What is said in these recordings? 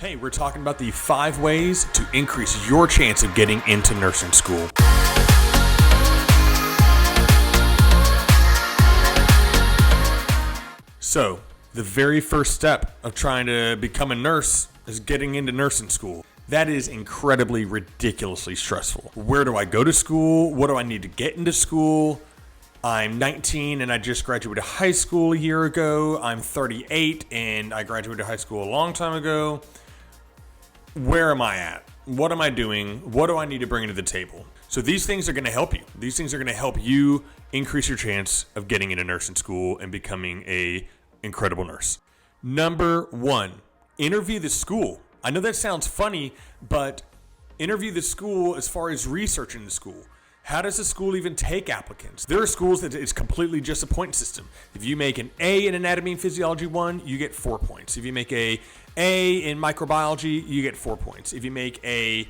Hey, we're talking about the 5 ways to increase your chance of getting into nursing school. So, the very first step of trying to become a nurse is getting into nursing school. That is incredibly, ridiculously stressful. Where do I go to school? What do I need to get into school? I'm 19 and I just graduated high school a year ago. I'm 38 and I graduated high school a long time ago. Where am I at? What am I doing? What do I need to bring to the table? So these things are going to help you. These things are going to help you increase your chance of getting into nursing school and becoming an incredible nurse. Number 1, interview the school. I know that sounds funny, but interview the school as far as researching the school. How does the school even take applicants? There are schools that it's completely just a point system. If you make an A in Anatomy and Physiology 1, you get 4 points. If you make a in Microbiology, you get 4 points. If you make a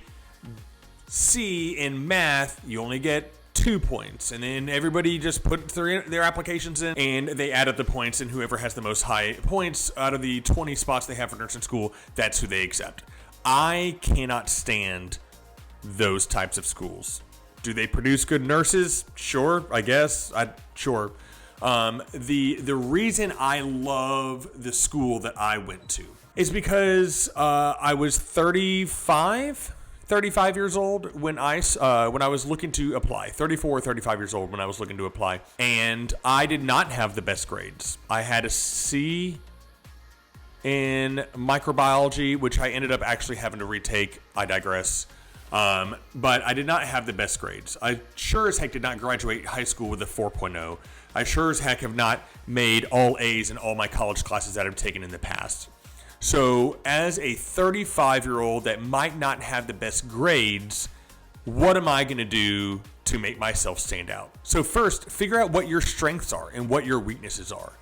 C in Math, you only get 2 points. And then everybody just put their applications in and they add up the points, and whoever has the most high points out of the 20 spots they have for nursing school, that's who they accept. I cannot stand those types of schools. Do they produce good nurses? Sure, I guess. Sure. The reason I love the school that I went to is because I was 35 years old when I was looking to apply. 34 or 35 years old when I was looking to apply. And I did not have the best grades. I had a C in microbiology, which I ended up actually having to retake. I digress. But I did not have the best grades. I sure as heck did not graduate high school with a 4.0. I sure as heck have not made all A's in all my college classes that I've taken in the past. So as a 35-year-old that might not have the best grades, what am I going to do to make myself stand out? So first, figure out what your strengths are and what your weaknesses are.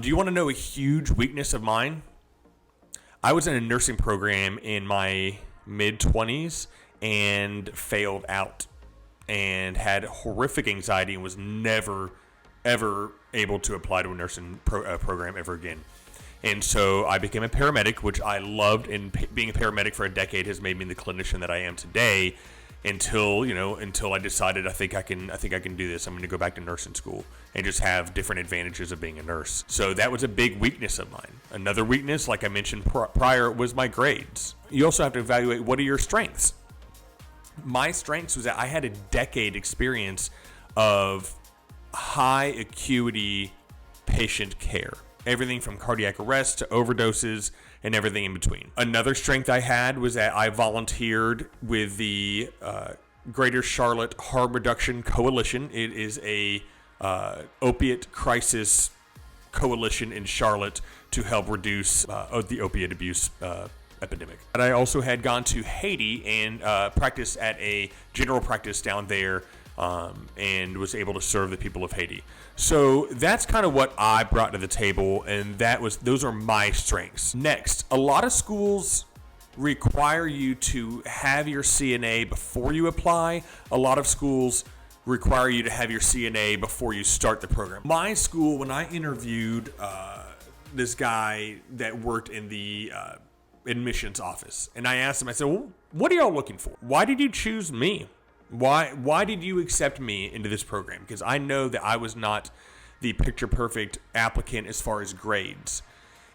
Do you want to know a huge weakness of mine? I was in a nursing program in my mid-20s and failed out and had horrific anxiety and was never, ever able to apply to a nursing program ever again. And so I became a paramedic, which I loved, and being a paramedic for a decade has made me the clinician that I am today until I decided I think I can do this. I'm going to go back to nursing school and just have different advantages of being a nurse. So that was a big weakness of mine. Another weakness, like I mentioned prior, was my grades. You also have to evaluate, what are your strengths? My strengths was that I had a decade experience of high acuity patient care. Everything from cardiac arrest to overdoses and everything in between. Another strength I had was that I volunteered with the Greater Charlotte Harm Reduction Coalition. It is a opiate crisis coalition in Charlotte to help reduce the opiate abuse epidemic. But I also had gone to Haiti and practiced at a general practice down there and was able to serve the people of Haiti. So that's kind of what I brought to the table, and those are my strengths. Next, a lot of schools require you to have your CNA before you apply. A lot of schools require you to have your CNA before you start the program. My school, when I interviewed this guy that worked in the admissions office, and I asked him, I said, well, what are y'all looking for? Why did you choose me? Why did you accept me into this program? Because I know that I was not the picture-perfect applicant as far as grades.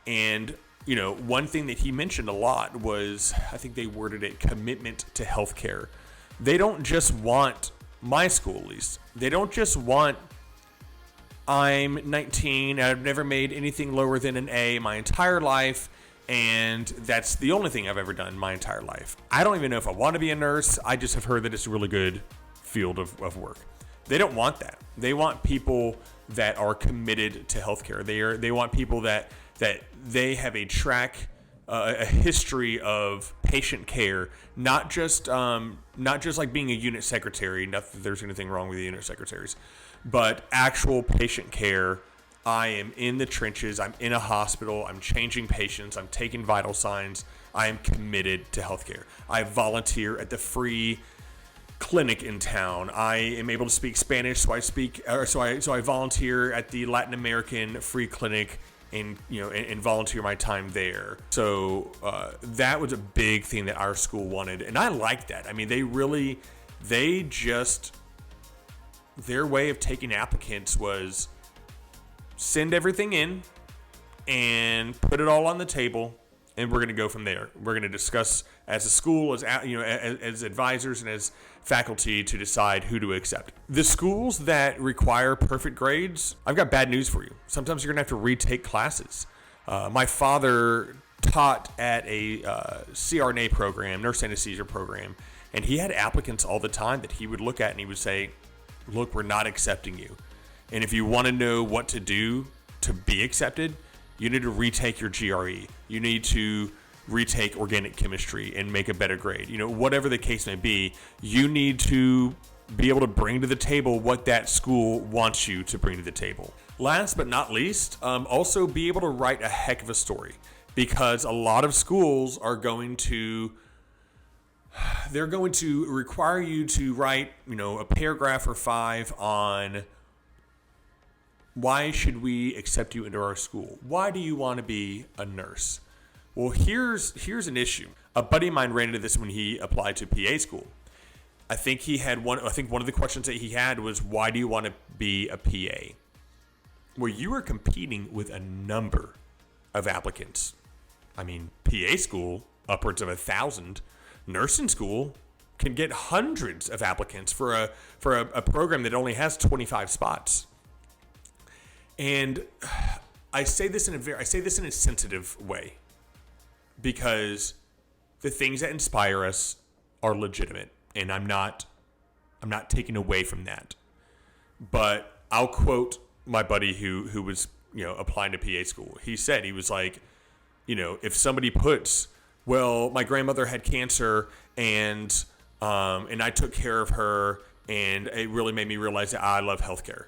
And, one thing that he mentioned a lot was, I think they worded it, commitment to healthcare. They don't just want, my school at least, they don't just want, I'm 19, I've never made anything lower than an A my entire life, and that's the only thing I've ever done my entire life. I don't even know if I want to be a nurse. I just have heard that it's a really good field of work. They don't want that. They want people that are committed to healthcare. They want people that they have a history of patient care, not just like being a unit secretary. Not that there's anything wrong with the unit secretaries, but actual patient care. I am in the trenches. I'm in a hospital. I'm changing patients. I'm taking vital signs. I am committed to healthcare. I volunteer at the free clinic in town. I am able to speak Spanish, so I volunteer at the Latin American free clinic and and volunteer my time there. So that was a big thing that our school wanted, and I liked that. I mean, their way of taking applicants was send everything in and put it all on the table, and we're going to go from there. We're going to discuss as a school, as advisors and as faculty, to decide who to accept. The schools that require perfect grades, I've got bad news for you. Sometimes you're going to have to retake classes. My father taught at a CRNA program, nurse anesthesia program, and he had applicants all the time that he would look at and he would say, look, we're not accepting you. And if you want to know what to do to be accepted, you need to retake your GRE. You need to retake organic chemistry and make a better grade. Whatever the case may be, you need to be able to bring to the table what that school wants you to bring to the table. Last but not least, also be able to write a heck of a story, because a lot of schools are going to require you to write, a paragraph or 5 on why should we accept you into our school? Why do you want to be a nurse? Well, here's an issue. A buddy of mine ran into this when he applied to PA school. I think one of the questions that he had was, why do you want to be a PA? Well, you are competing with a number of applicants. I mean, PA school, upwards of 1,000. Nursing school can get hundreds of applicants for a program that only has 25 spots. And I say this in a sensitive way, because the things that inspire us are legitimate, and I'm not taking away from that. But I'll quote my buddy who was applying to PA school. He said, he was like, if somebody puts, well, my grandmother had cancer and I took care of her, and it really made me realize that I love healthcare.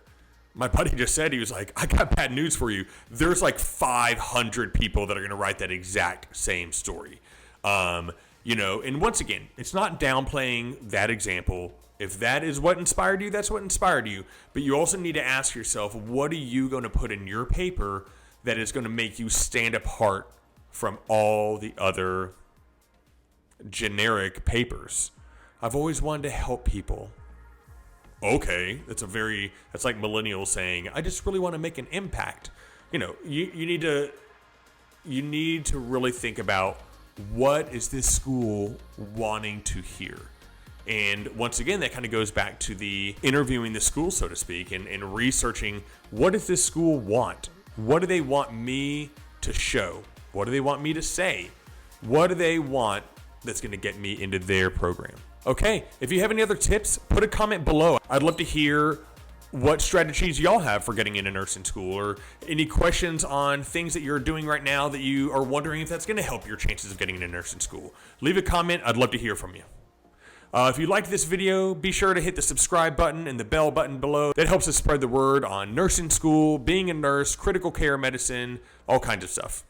My buddy just said, he was like, I got bad news for you. There's like 500 people that are going to write that exact same story. And once again, it's not downplaying that example. If that is what inspired you, that's what inspired you. But you also need to ask yourself, what are you going to put in your paper that is going to make you stand apart from all the other generic papers? I've always wanted to help people. Okay, that's like millennials saying, I just really want to make an impact. You need to really think about, what is this school wanting to hear? And once again, that kind of goes back to the interviewing the school, so to speak, and researching, what does this school want? What do they want me to show? What do they want me to say? What do they want that's going to get me into their program? Okay, if you have any other tips, put a comment below. I'd love to hear what strategies y'all have for getting into nursing school, or any questions on things that you're doing right now that you are wondering if that's going to help your chances of getting into nursing school. Leave a comment. I'd love to hear from you. If you liked this video, be sure to hit the subscribe button and the bell button below. That helps us spread the word on nursing school, being a nurse, critical care medicine, all kinds of stuff.